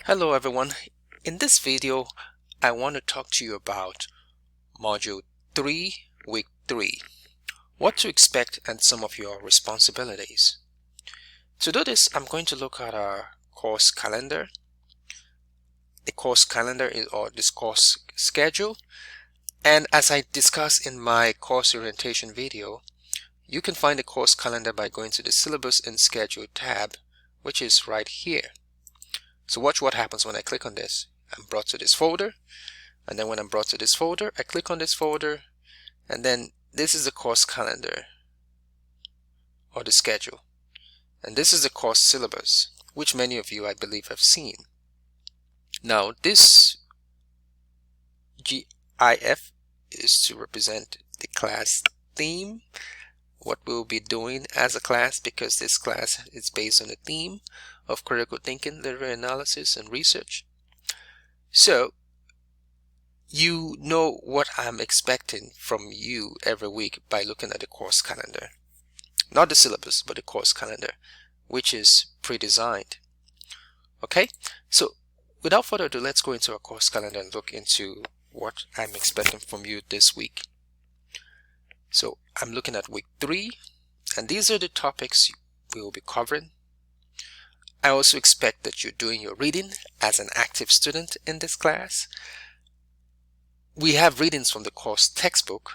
Hello everyone. In this video, I want to talk to you about Module 3, Week 3, what to expect and some of your responsibilities. To do this, I'm going to look at our course calendar. The course calendar or this course schedule. And as I discussed in my course orientation video, you can find the course calendar by going to the Syllabus and Schedule tab, which is right here. So watch what happens when I click on this. I'm brought to this folder, and then when I'm brought to this folder, I click on this folder, and then this is the course calendar or the schedule, and this is the course syllabus, which many of you I believe have seen. Now this GIF is to represent the class theme, what we'll be doing as a class, because this class is based on the theme of critical thinking, literary analysis, and research. So you know what I'm expecting from you every week by looking at the course calendar. Not the syllabus, but the course calendar, which is pre-designed. Okay, so without further ado, let's go into our course calendar and look into what I'm expecting from you this week. So I'm looking at week 3, and these are the topics we will be covering. I also expect that you're doing your reading as an active student in this class. We have readings from the course textbook,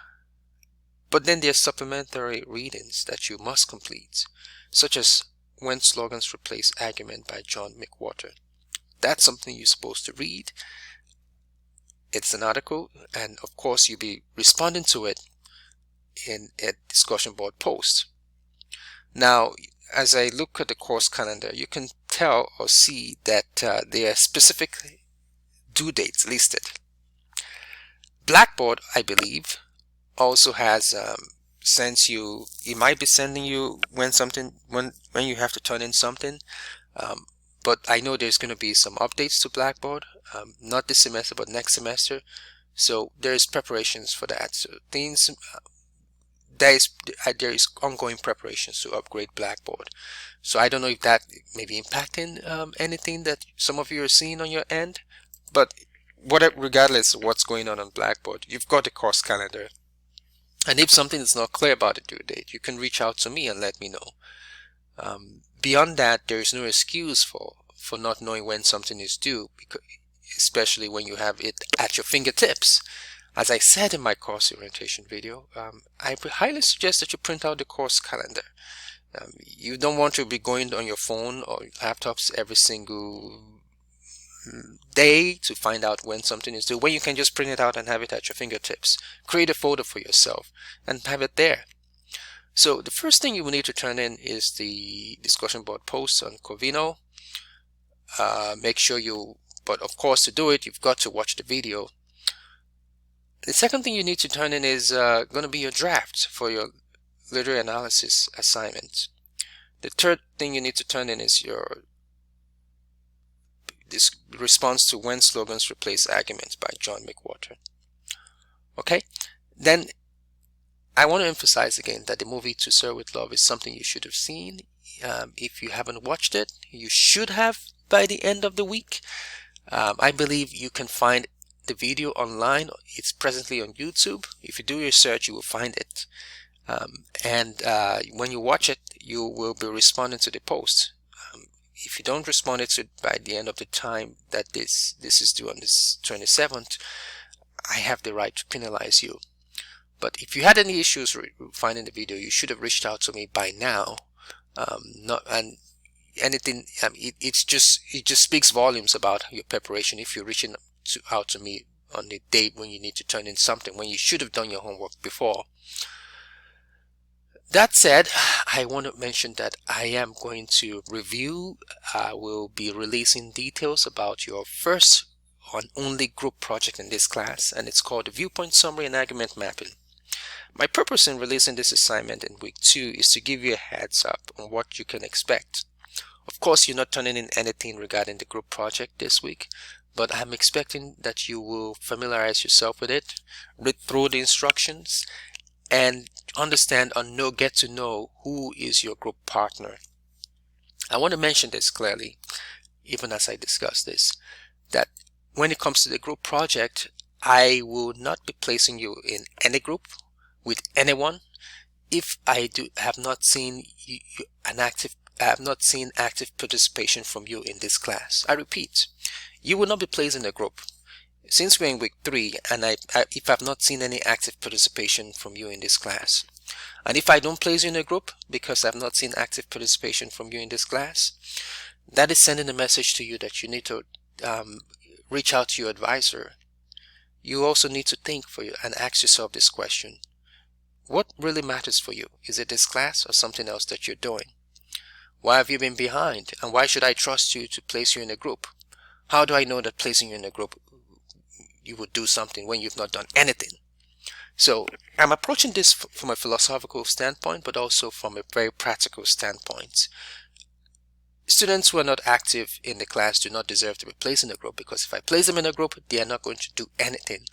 but then there are supplementary readings that you must complete, such as When Slogans Replace Argument by John McWhorter. That's something you're supposed to read. It's an article, and of course you'll be responding to it in a discussion board post. Now, as I look at the course calendar, you can tell or see that there are specific due dates listed. Blackboard, I believe, also has sends you. It might be sending you when you have to turn in something. But I know there's going to be some updates to Blackboard, not this semester, but next semester. So there's preparations for that. So things there is ongoing preparations to upgrade Blackboard. So I don't know if that may be impacting anything that some of you are seeing on your end, but regardless of what's going on Blackboard, you've got a course calendar. And if something is not clear about the due date, you can reach out to me and let me know. Beyond that, there is no excuse for not knowing when something is due, especially when you have it at your fingertips. As I said in my course orientation video, I would highly suggest that you print out the course calendar. You don't want to be going on your phone or laptops every single day to find out when something is due, when you can just print it out and have it at your fingertips. Create a folder for yourself and have it there. So the first thing you will need to turn in is the discussion board post on Covino. Make sure but of course to do it, you've got to watch the video. The second thing you need to turn in is going to be your draft for your literary analysis assignment. The third thing you need to turn in is this response to When Slogans Replace Arguments by John McWhorter. Okay, then I want to emphasize again that the movie To Serve With Love is something you should have seen. If you haven't watched it, you should have by the end of the week. I believe you can find the video online. It's presently on YouTube. If you do your search, you will find it. When you watch it, you will be responding to the post. If you don't respond to it by the end of the time that this is due on this 27th, I have the right to penalize you. But if you had any issues finding the video, you should have reached out to me by now. It just speaks volumes about your preparation if you're reaching out to me on the date when you need to turn in something, when you should have done your homework before. That said, I want to mention that I am going to review. I will be releasing details about your first and only group project in this class, and it's called the Viewpoint Summary and Argument Mapping. My purpose in releasing this assignment in week 2 is to give you a heads up on what you can expect. Of course, you're not turning in anything regarding the group project this week, but I'm expecting that you will familiarize yourself with it, read through the instructions, and understand or get to know who is your group partner. I want to mention this clearly. even as I discuss this, that when it comes to the group project, I will not be placing you in any group with anyone if I have not seen active participation from you in this class. I repeat, you will not be placed in a group since we're in week 3, and if I've not seen any active participation from you in this class. And if I don't place you in a group because I've not seen active participation from you in this class, that is sending a message to you that you need to reach out to your advisor. You also need to think for you and ask yourself this question: what really matters for you? Is it this class or something else that you're doing? Why have you been behind, and why should I trust you to place you in a group? How do I know that placing you in a group you would do something when you've not done anything? So I'm approaching this from a philosophical standpoint, but also from a very practical standpoint. Students who are not active in the class do not deserve to be placed in a group, because if I place them in a group, they are not going to do anything.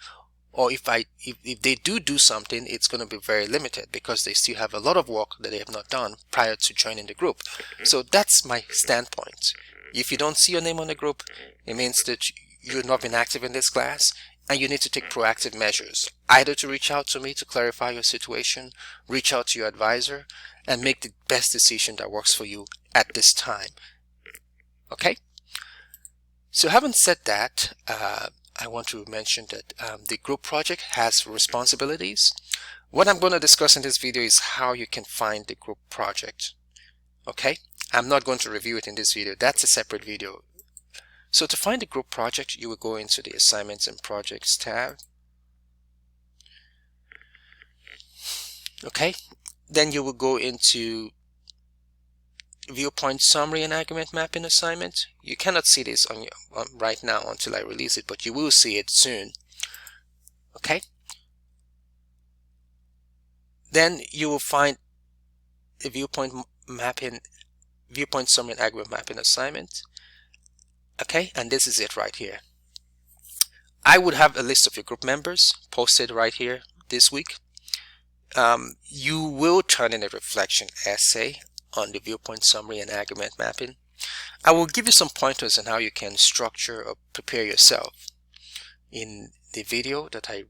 Or if they do something, it's going to be very limited because they still have a lot of work that they have not done prior to joining the group. So that's my standpoint. If you don't see your name on the group, it means that you've not been active in this class, and you need to take proactive measures, either to reach out to me to clarify your situation, reach out to your advisor, and make the best decision that works for you at this time. Okay? So having said that, I want to mention that the group project has responsibilities. What I'm going to discuss in this video is how you can find the group project. Okay? I'm not going to review it in this video. That's a separate video. So to find the group project, you will go into the Assignments and Projects tab. Okay? Then you will go into Viewpoint Summary and Argument Mapping Assignment. You cannot see this on right now until I release it, but you will see it soon. Okay? Then you will find a Viewpoint Summary and Argument Mapping Assignment. Okay, and this is it right here. I would have a list of your group members posted right here this week. You will turn in a reflection essay on the Viewpoint Summary and Argument Mapping. I will give you some pointers on how you can structure or prepare yourself in the video that I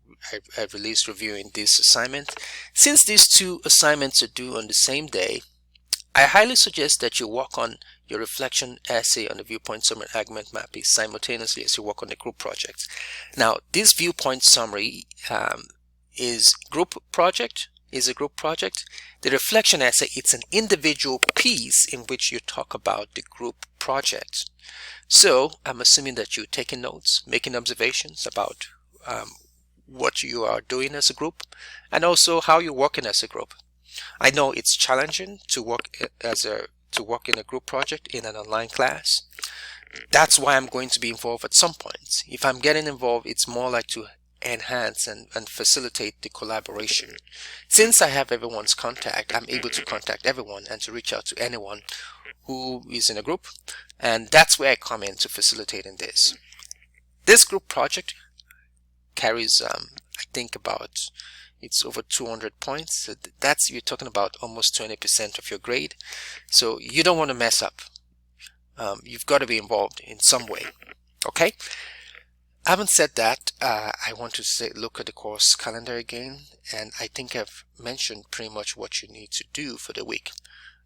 released reviewing this assignment. Since these two assignments are due on the same day, I highly suggest that you work on your reflection essay on the Viewpoint Summary and Argument Mapping simultaneously as you work on the group project. Now, this Viewpoint Summary is a group project. The reflection essay, it's an individual piece in which you talk about the group project. So I'm assuming that you're taking notes, making observations about what you are doing as a group, and also how you're working as a group. I know it's challenging to work in a group project in an online class. That's why I'm going to be involved at some point. If I'm getting involved, it's more like to enhance and facilitate the collaboration. Since I have everyone's contact, I'm able to contact everyone and to reach out to anyone who is in a group, and that's where I come in to facilitating this. This group project carries I think it's over 200 points. So you're talking about almost 20% of your grade. So you don't want to mess up. You've got to be involved in some way. Okay? Having said that, I want to look at the course calendar again, and I think I've mentioned pretty much what you need to do for the week.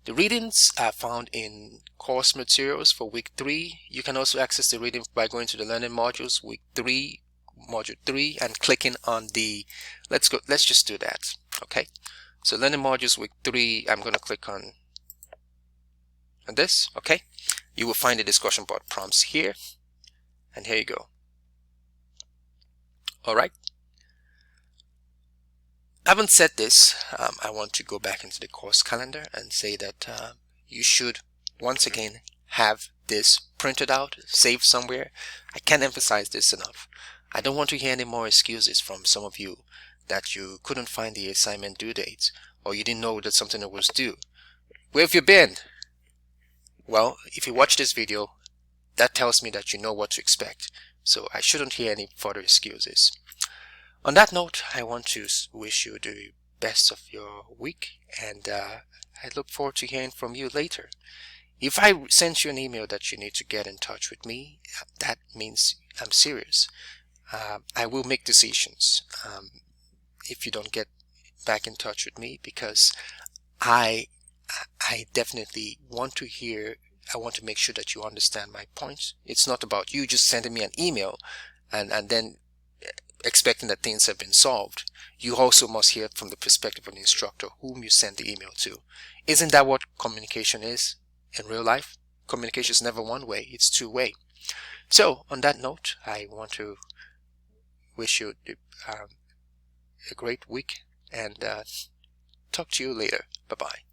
The readings are found in course materials for week 3. You can also access the reading by going to the learning modules, week 3, module 3, and clicking on the, let's just do that. Okay, so learning modules week 3, I'm going to click on this. Okay, you will find the discussion board prompts here, and here you go. Alright, having said this, I want to go back into the course calendar and say that you should once again have this printed out, saved somewhere. I can't emphasize this enough. I don't want to hear any more excuses from some of you that you couldn't find the assignment due dates, or you didn't know that something was due. Where have you been? Well, if you watch this video, that tells me that you know what to expect. So I shouldn't hear any further excuses. On that note, I want to wish you the best of your week, and I look forward to hearing from you later. If I sent you an email that you need to get in touch with me, that means I'm serious. I will make decisions if you don't get back in touch with me, because I definitely want to hear. I want to make sure that you understand my points. It's not about you just sending me an email and then expecting that things have been solved. You also must hear it from the perspective of the instructor whom you send the email to. Isn't that what communication is in real life? Communication is never one way, it's two-way. So on that note, I want to wish you a great week, and talk to you later. Bye-bye.